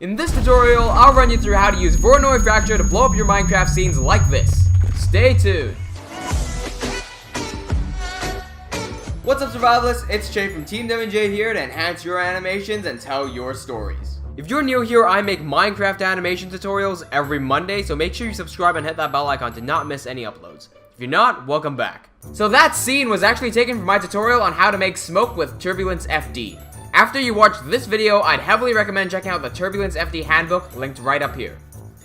In this tutorial, I'll run you through how to use Voronoi Fracture to blow up your Minecraft scenes like this. Stay tuned. What's up, Survivalists? It's sCheif from TeamWnJ here to enhance your animations and tell your stories. If you're new here, I make Minecraft animation tutorials every Monday, so make sure you subscribe and hit that bell icon to not miss any uploads. If you're not, welcome back. So that scene was actually taken from my tutorial on how to make smoke with TurbulenceFD. After you watch this video, I'd heavily recommend checking out the TurbulenceFD handbook linked right up here.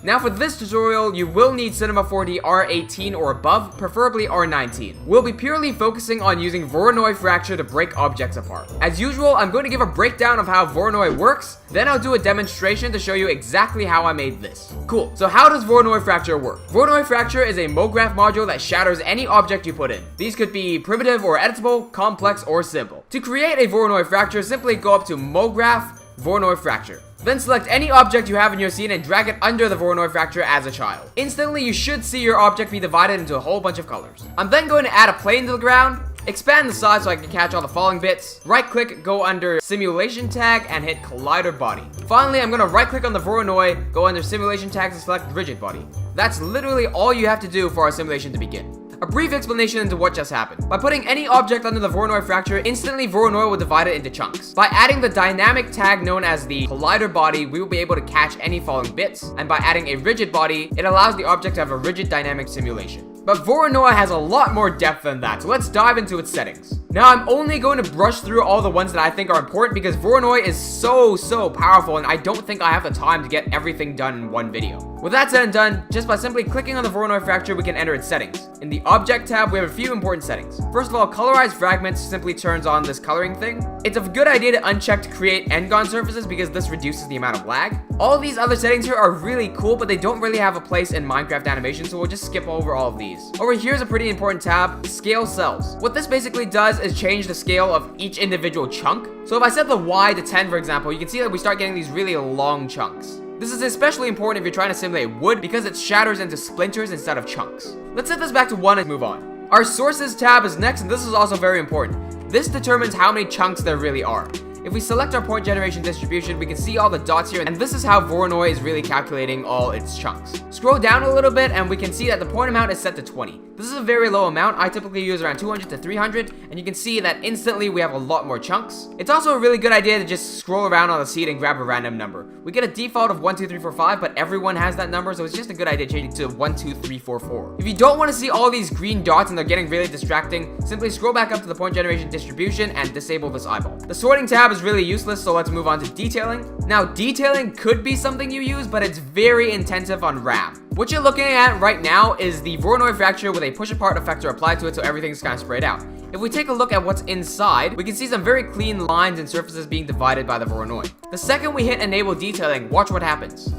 Now for this tutorial, you will need Cinema4D R18 or above, preferably R19. We'll be purely focusing on using Voronoi Fracture to break objects apart. As usual, I'm going to give a breakdown of how Voronoi works, then I'll do a demonstration to show you exactly how I made this. Cool, so how does Voronoi Fracture work? Voronoi Fracture is a MoGraph module that shatters any object you put in. These could be primitive or editable, complex or simple. To create a Voronoi Fracture, simply go up to MoGraph, Voronoi Fracture. Then select any object you have in your scene and drag it under the Voronoi Fracture as a child. Instantly, you should see your object be divided into a whole bunch of colors. I'm then going to add a plane to the ground, expand the size so I can catch all the falling bits, right click, go under simulation tag and hit collider body. Finally, I'm going to right click on the Voronoi, go under simulation tags and select rigid body. That's literally all you have to do for our simulation to begin. A brief explanation into what just happened. By putting any object under the Voronoi Fracture, instantly Voronoi will divide it into chunks. By adding the dynamic tag known as the collider body, we will be able to catch any falling bits. And by adding a rigid body, it allows the object to have a rigid dynamic simulation. But Voronoi has a lot more depth than that, so let's dive into its settings. Now, I'm only going to brush through all the ones that I think are important because Voronoi is so powerful and I don't think I have the time to get everything done in one video. With that said and done, just by simply clicking on the Voronoi Fracture, we can enter its settings. In the Object tab, we have a few important settings. First of all, Colorize Fragments simply turns on this coloring thing. It's a good idea to uncheck to create end-gone surfaces because this reduces the amount of lag. All these other settings here are really cool, but they don't really have a place in Minecraft animation, so we'll just skip over all of these. Over here is a pretty important tab, Scale Cells. What this basically does is change the scale of each individual chunk. So if I set the Y to 10, for example, you can see that we start getting these really long chunks. This is especially important if you're trying to simulate wood because it shatters into splinters instead of chunks. Let's set this back to 1 and move on. Our Sources tab is next, and this is also very important. This determines how many chunks there really are. If we select our point generation distribution, we can see all the dots here, and this is how Voronoi is really calculating all its chunks. Scroll down a little bit, and we can see that the point amount is set to 20. This is a very low amount. I typically use around 200 to 300, and you can see that instantly we have a lot more chunks. It's also a really good idea to just scroll around on the seed and grab a random number. We get a default of 1, 2, 3, 4, 5, but everyone has that number, so it's just a good idea to change it to 1, 2, 3, 4, 4. If you don't want to see all these green dots and they're getting really distracting, simply scroll back up to the point generation distribution and disable this eyeball. The sorting tab is really useless, so let's move on to detailing. Now, detailing could be something you use, but it's very intensive on RAM. What you're looking at right now is the Voronoi Fracture with a push apart effector applied to it, so everything's kind of sprayed out. If we take a look at what's inside, we can see some very clean lines and surfaces being divided by the Voronoi. The second we hit enable detailing, watch what happens.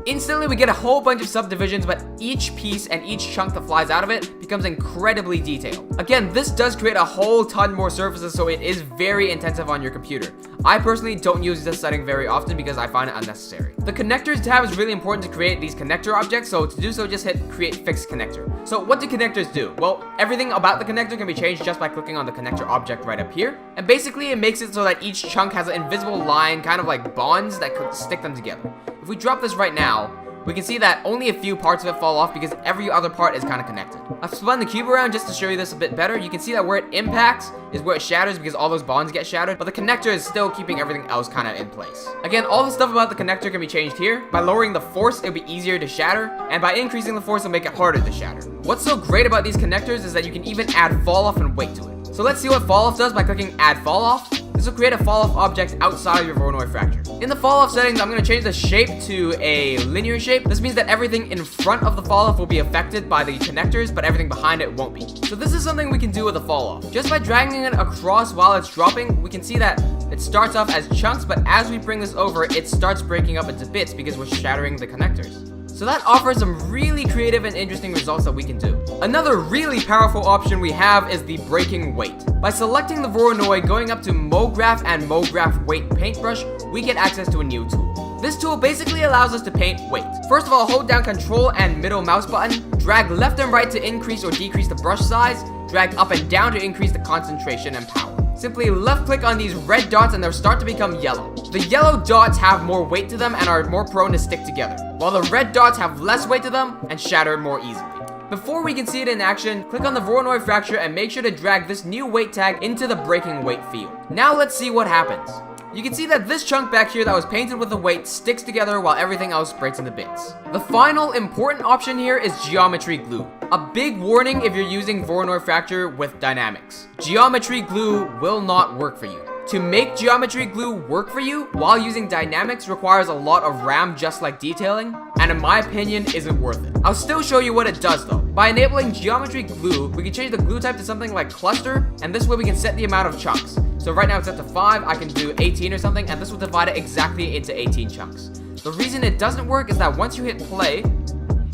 Instantly, we get a whole bunch of subdivisions, but each piece and each chunk that flies out of it becomes incredibly detailed. Again, this does create a whole ton more surfaces, so it is very intensive on your computer. I personally don't use this setting very often because I find it unnecessary. The Connectors tab is really important to create these connector objects, so to do so, just hit Create Fixed Connector. So what do connectors do? Well, everything about the connector can be changed just by clicking on the connector object right up here. And basically, it makes it so that each chunk has an invisible line, kind of like bonds that could stick them together. If we drop this right now, we can see that only a few parts of it fall off because every other part is kind of connected. I've spun the cube around just to show you this a bit better. You can see that where it impacts is where it shatters because all those bonds get shattered, but the connector is still keeping everything else kind of in place. Again, all the stuff about the connector can be changed here. By lowering the force, it'll be easier to shatter, and by increasing the force, it'll make it harder to shatter. What's so great about these connectors is that you can even add fall off and weight to it. So let's see what fall off does by clicking Add Fall Off. This will create a fall-off object outside of your Voronoi Fracture. In the fall-off settings, I'm going to change the shape to a linear shape. This means that everything in front of the fall-off will be affected by the connectors, but everything behind it won't be. So this is something we can do with the fall-off. Just by dragging it across while it's dropping, we can see that it starts off as chunks, but as we bring this over, it starts breaking up into bits because we're shattering the connectors. So that offers some really creative and interesting results that we can do. Another really powerful option we have is the breaking weight. By selecting the Voronoi, going up to MoGraph and MoGraph Weight Paintbrush, we get access to a new tool. This tool basically allows us to paint weight. First of all, hold down Control and middle mouse button, drag left and right to increase or decrease the brush size, drag up and down to increase the concentration and power. Simply left click on these red dots and they'll start to become yellow. The yellow dots have more weight to them and are more prone to stick together, while the red dots have less weight to them and shatter more easily. Before we can see it in action, click on the Voronoi Fracture and make sure to drag this new weight tag into the breaking weight field. Now let's see what happens. You can see that this chunk back here that was painted with the weight sticks together while everything else breaks into bits. The final important option here is geometry glue. A big warning if you're using Voronoi Fracture with dynamics. Geometry glue will not work for you. To make geometry glue work for you while using dynamics requires a lot of RAM just like detailing, and in my opinion isn't worth it. I'll still show you what it does though. By enabling geometry glue, we can change the glue type to something like cluster, and this way we can set the amount of chunks. So right now it's set to 5, I can do 18 or something, and this will divide it exactly into 18 chunks. The reason it doesn't work is that once you hit play,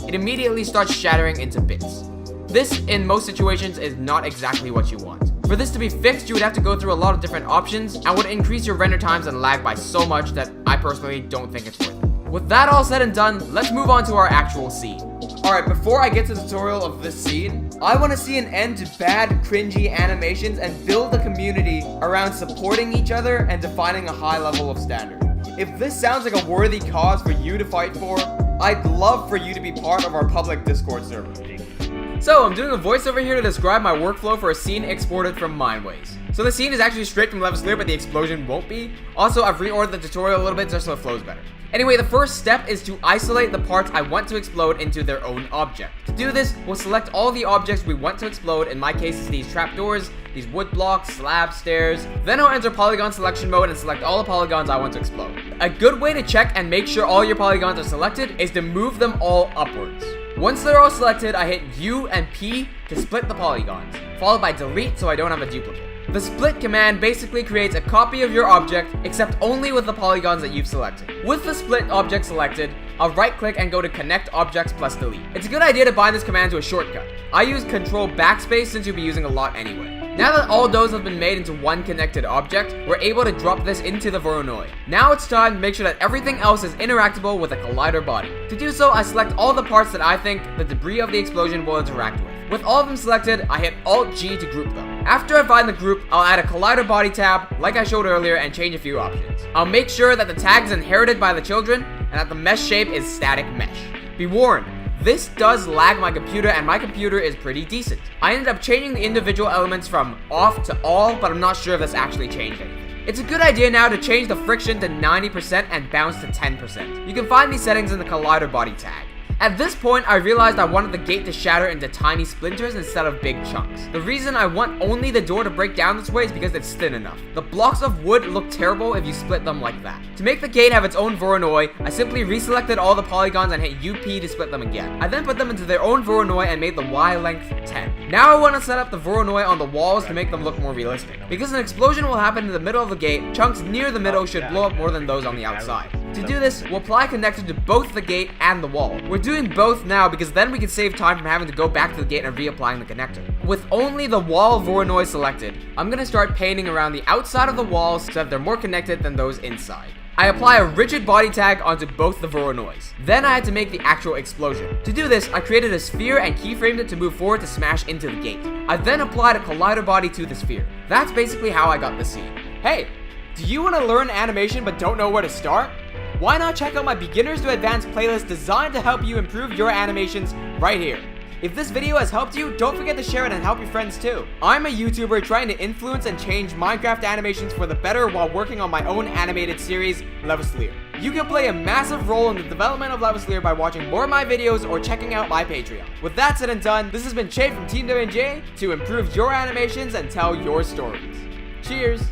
it immediately starts shattering into bits. This, in most situations, is not exactly what you want. For this to be fixed, you would have to go through a lot of different options and would increase your render times and lag by so much that I personally don't think it's worth it. With that all said and done, let's move on to our actual scene. Alright, before I get to the tutorial of this scene, I want to see an end to bad, cringy animations and build a community around supporting each other and defining a high level of standard. If this sounds like a worthy cause for you to fight for, I'd love for you to be part of our public Discord server. So, I'm doing a voiceover here to describe my workflow for a scene exported from Mindways. So the scene is actually straight from LAKEY, but the explosion won't be. Also, I've reordered the tutorial a little bit just so it flows better. Anyway, the first step is to isolate the parts I want to explode into their own object. To do this, we'll select all the objects we want to explode. In my case, it's these trapdoors, these wood blocks, slab stairs. Then I'll enter polygon selection mode and select all the polygons I want to explode. A good way to check and make sure all your polygons are selected is to move them all upwards. Once they're all selected, I hit U and P to split the polygons, followed by delete so I don't have a duplicate. The split command basically creates a copy of your object, except only with the polygons that you've selected. With the split object selected, I'll right click and go to connect objects plus delete. It's a good idea to bind this command to a shortcut. I use control backspace since you'll be using a lot anyway. Now that all those have been made into one connected object, we're able to drop this into the Voronoi. Now it's time to make sure that everything else is interactable with a collider body. To do so, I select all the parts that I think the debris of the explosion will interact with. With all of them selected, I hit Alt-G to group them. After I find the group, I'll add a collider body tab, like I showed earlier, and change a few options. I'll make sure that the tag is inherited by the children, and that the mesh shape is static mesh. Be warned, this does lag my computer, and my computer is pretty decent. I ended up changing the individual elements from off to all, but I'm not sure if this actually changed anything. It's a good idea now to change the friction to 90% and bounce to 10%. You can find these settings in the collider body tag. At this point, I realized I wanted the gate to shatter into tiny splinters instead of big chunks. The reason I want only the door to break down this way is because it's thin enough. The blocks of wood look terrible if you split them like that. To make the gate have its own Voronoi, I simply reselected all the polygons and hit UP to split them again. I then put them into their own Voronoi and made the Y length 10. Now I want to set up the Voronoi on the walls to make them look more realistic. Because an explosion will happen in the middle of the gate, chunks near the middle should blow up more than those on the outside. To do this, we'll apply a connector to both the gate and the wall. We're doing both now because then we can save time from having to go back to the gate and reapplying the connector. With only the wall Voronoi selected, I'm going to start painting around the outside of the walls so that they're more connected than those inside. I apply a rigid body tag onto both the Voronois. Then I had to make the actual explosion. To do this, I created a sphere and keyframed it to move forward to smash into the gate. I then applied a collider body to the sphere. That's basically how I got this scene. Hey, do you want to learn animation but don't know where to start? Why not check out my Beginners to Advanced playlist designed to help you improve your animations right here. If this video has helped you, don't forget to share it and help your friends too. I'm a YouTuber trying to influence and change Minecraft animations for the better while working on my own animated series, LAKEY. You can play a massive role in the development of LAKEY by watching more of my videos or checking out my Patreon. With that said and done, this has been sCheif from TeamWnJ to improve your animations and tell your stories. Cheers!